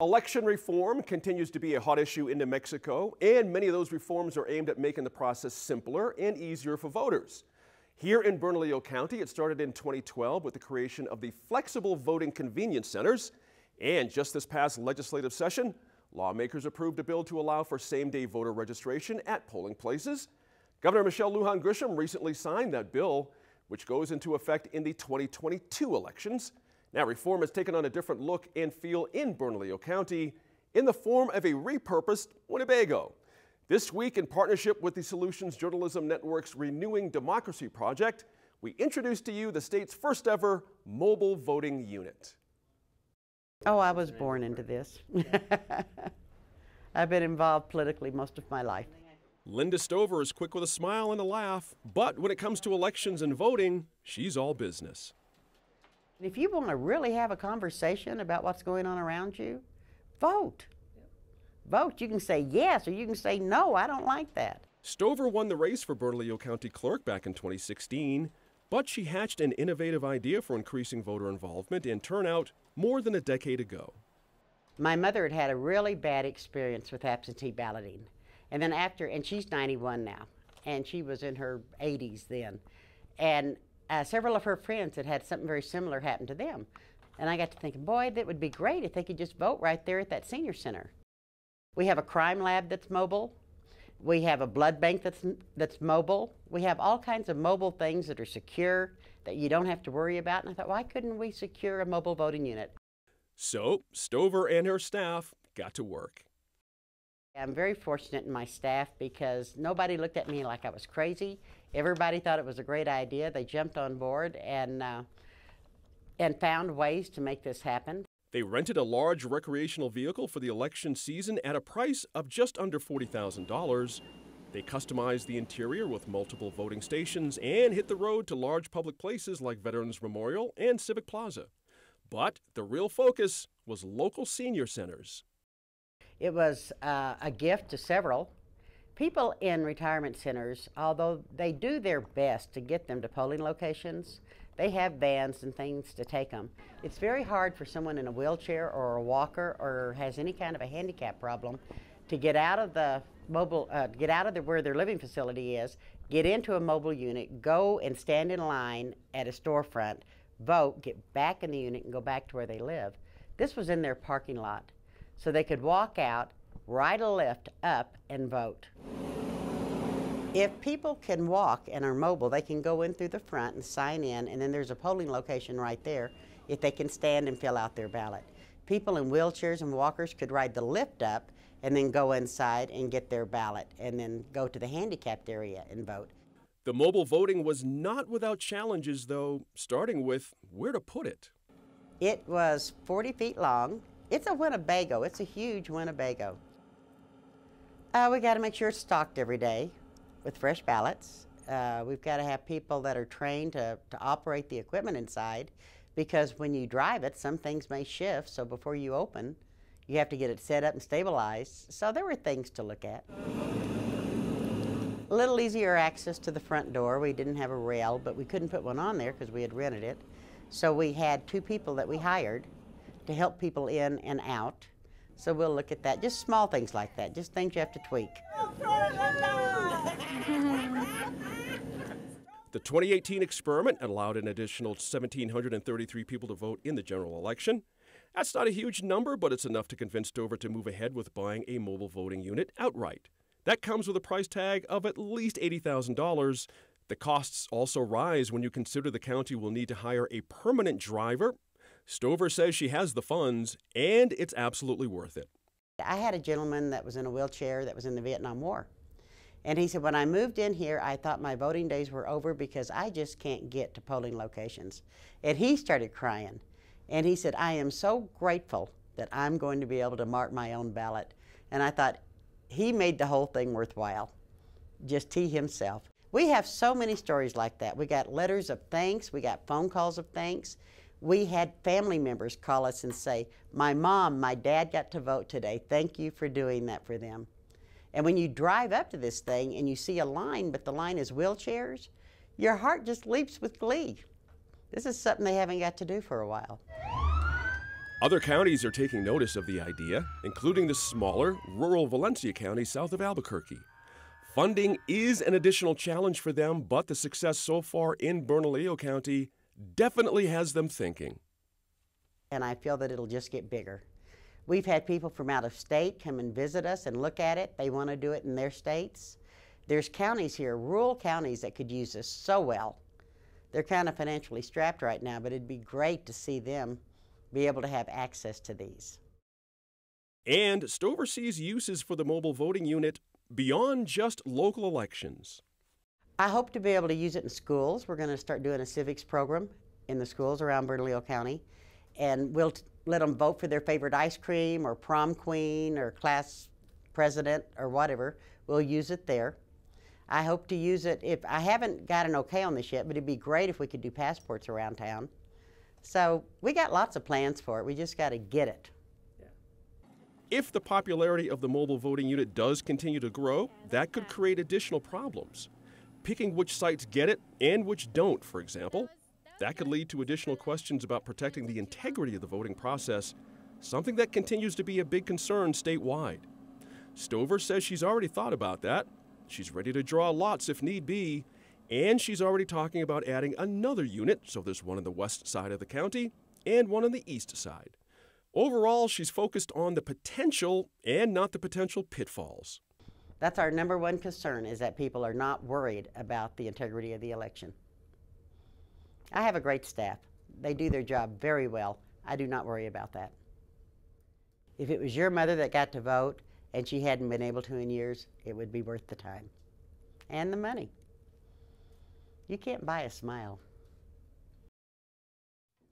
Election reform continues to be a hot issue in New Mexico, and many of those reforms are aimed at making the process simpler and easier for voters. Here in Bernalillo County, it started in 2012 with the creation of the Flexible Voting Convenience Centers, and just this past legislative session, lawmakers approved a bill to allow for same-day voter registration at polling places. Governor Michelle Lujan Grisham recently signed that bill, which goes into effect in the 2022 elections. Now, reform has taken on a different look and feel in Bernalillo County in the form of a repurposed Winnebago. This week, in partnership with the Solutions Journalism Network's Renewing Democracy Project, we introduce to you the state's first ever mobile voting unit. Oh, I was born into this. I've been involved politically most of my life. Linda Stover is quick with a smile and a laugh, but when it comes to elections and voting, she's all business. If you want to really have a conversation about what's going on around you, vote. Vote. You can say yes or you can say no, I don't like that. Stover won the race for Bernalillo County Clerk back in 2016, but she hatched an innovative idea for increasing voter involvement and turnout more than a decade ago. My mother had a really bad experience with absentee balloting. And then and she's 91 now, and she was in her 80s then. And several of her friends had something very similar happen to them. And I got to thinking, boy, that would be great if they could just vote right there at that senior center. We have a crime lab that's mobile. We have a blood bank that's mobile. We have all kinds of mobile things that are secure that you don't have to worry about. And I thought, why couldn't we secure a mobile voting unit? So Stover and her staff got to work. I'm very fortunate in my staff because nobody looked at me like I was crazy. Everybody thought it was a great idea. They jumped on board and found ways to make this happen. They rented a large recreational vehicle for the election season at a price of just under $40,000. They customized the interior with multiple voting stations and hit the road to large public places like Veterans Memorial and Civic Plaza. But the real focus was local senior centers. It was a gift to several. People in retirement centers, although they do their best to get them to polling locations, they have vans and things to take them. It's very hard for someone in a wheelchair or a walker or has any kind of a handicap problem to get out of the mobile, where their living facility is, get into a mobile unit, go and stand in line at a storefront, vote, get back in the unit and go back to where they live. This was in their parking lot. So they could walk out, right or left, up, and vote. If people can walk and are mobile, they can go in through the front and sign in, and then there's a polling location right there if they can stand and fill out their ballot. People in wheelchairs and walkers could ride the lift up and then go inside and get their ballot and then go to the handicapped area and vote. The mobile voting was not without challenges, though, starting with where to put it. It was 40 feet long. It's a Winnebago. It's a huge Winnebago. We got to make sure it's stocked every day with fresh ballots. We've got to have people that are trained to operate the equipment inside, because when you drive it, some things may shift. So before you open, you have to get it set up and stabilized. So there were things to look at. A little easier access to the front door. We didn't have a rail, but we couldn't put one on there because we had rented it. So we had 2 people that we hired to help people in and out. So we'll look at that. Just small things like that, just things you have to tweak. The 2018 experiment allowed an additional 1,733 people to vote in the general election. That's not a huge number, but it's enough to convince Stover to move ahead with buying a mobile voting unit outright. That comes with a price tag of at least $80,000. The costs also rise when you consider the county will need to hire a permanent driver. Stover says she has the funds, and it's absolutely worth it. I had a gentleman that was in a wheelchair that was in the Vietnam War. And he said, when I moved in here, I thought my voting days were over because I just can't get to polling locations. And he started crying. And he said, I am so grateful that I'm going to be able to mark my own ballot. And I thought, he made the whole thing worthwhile, just he himself. We have so many stories like that. We got letters of thanks. We got phone calls of thanks. We had family members call us and say, my mom, my dad got to vote today. Thank you for doing that for them. And when you drive up to this thing and you see a line, but the line is wheelchairs, your heart just leaps with glee. This is something they haven't got to do for a while. Other counties are taking notice of the idea, including the smaller, rural Valencia County south of Albuquerque. Funding is an additional challenge for them, but the success so far in Bernalillo County definitely has them thinking. And I feel that it'll just get bigger. We've had people from out of state come and visit us and look at it. They want to do it in their states. There's counties here, rural counties, that could use this so well. They're kind of financially strapped right now, but it'd be great to see them be able to have access to these. And Stover sees uses for the mobile voting unit beyond just local elections. I hope to be able to use it in schools. We're going to start doing a civics program in the schools around Bernalillo County, and we'll let them vote for their favorite ice cream or prom queen or class president or whatever. We'll use it there. I hope to use it, if I haven't got an okay on this yet, but it'd be great if we could do passports around town. So we got lots of plans for it. We just got to get it. If the popularity of the mobile voting unit does continue to grow, that could create additional problems. Picking which sites get it and which don't, for example, that could lead to additional questions about protecting the integrity of the voting process, something that continues to be a big concern statewide. Stover says she's already thought about that. She's ready to draw lots if need be, and she's already talking about adding another unit, so there's one on the west side of the county and one on the east side. Overall, she's focused on the potential and not the potential pitfalls. That's our number one concern, is that people are not worried about the integrity of the election. I have a great staff. They do their job very well. I do not worry about that. If it was your mother that got to vote and she hadn't been able to in years, it would be worth the time and the money. You can't buy a smile.